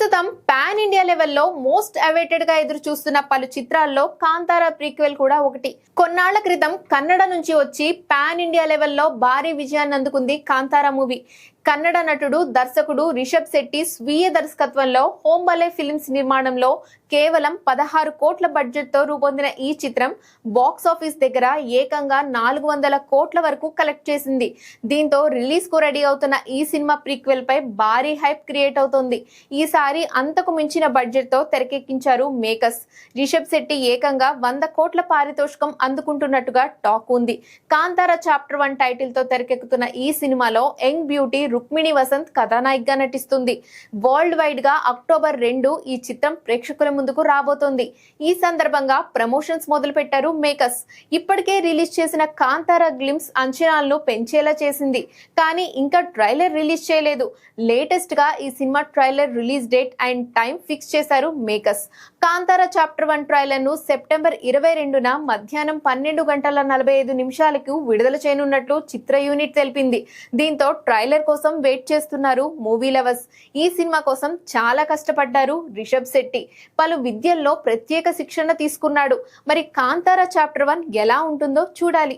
ప్రస్తుతం pan India లెవెల్లో most awaited గా ఎదురు చూస్తున్న పలు చిత్రాల్లో కాంతారా ప్రీక్వెల్ కూడా ఒకటి. కొన్నాళ్ల క్రితం కన్నడ నుంచి వచ్చి పాన్ ఇండియా లెవెల్లో భారీ విజయాన్ని అందుకుంది కాంతారా మూవీ. కన్నడ నటుడు దర్శకుడు రిషబ్ శెట్టి స్వీయ దర్శకత్వంలో హోంబలే ఫిల్మ్స్ నిర్మాణంలో కేవలం 16 కోట్ల బడ్జెట్ తో రూపొందిన ఈ చిత్రం బాక్స్ ఆఫీస్ దగ్గర ఏకంగా 400 కోట్ల వరకు కలెక్ట్ చేసింది. దీంతో రిలీజ్ కు రెడీ అవుతున్న ఈ సినిమా ప్రీక్వెల్ పై భారీ హైప్ క్రియేట్ అవుతోంది. ఈసారి అంతకు మించిన బడ్జెట్ తో తెరకెక్కించారు మేకర్స్. రిషబ్ శెట్టి ఏకంగా 100 కోట్ల పారితోషికం అందుకుంటున్నట్టుగా టాక్ ఉంది. కాంతారా చాప్టర్ 1 టైటిల్ తో తెరకెక్కుతున్న ఈ సినిమాలో యంగ్ బ్యూటీ రుక్మిణి వసంత్ కథానాయికగా నటిస్తుంది. వరల్డ్ వైడ్ గా అక్టోబర్ 2 ఈ చిత్రం ప్రేక్షకుల ముందుకు రాబోతోంది. ఈ సందర్భంగా ప్రమోషన్స్ మొదలు పెట్టారు మేకర్స్. ఇప్పటికే రిలీజ్ చేసిన కాంతారా గ్లిమ్స్ అంచనాలను పెంచేలా చేసింది. కానీ ఇంకా ట్రైలర్ రిలీజ్ చేయలేదు. లేటెస్ట్ గా ఈ cinema trailer release date and time fix చేశారు మేకర్స్. కాంతారా చాప్టర్ 1 ట్రైలర్ ను సెప్టెంబర్ 22న మధ్యాహ్నం 12:45 విడుదల చేయనున్నట్లు చిత్ర యూనిట్ తెలిపింది. దీంతో ట్రైలర్ కోసం వెయిట్ చేస్తున్నారు మూవీ లవర్స్. ఈ సినిమా కోసం చాలా కష్టపడ్డారు రిషబ్ శెట్టి. పలు విద్యల్లో ప్రత్యేక శిక్షణ తీసుకున్నాడు. మరి కాంతారా చాప్టర్ 1 ఎలా ఉంటుందో చూడాలి.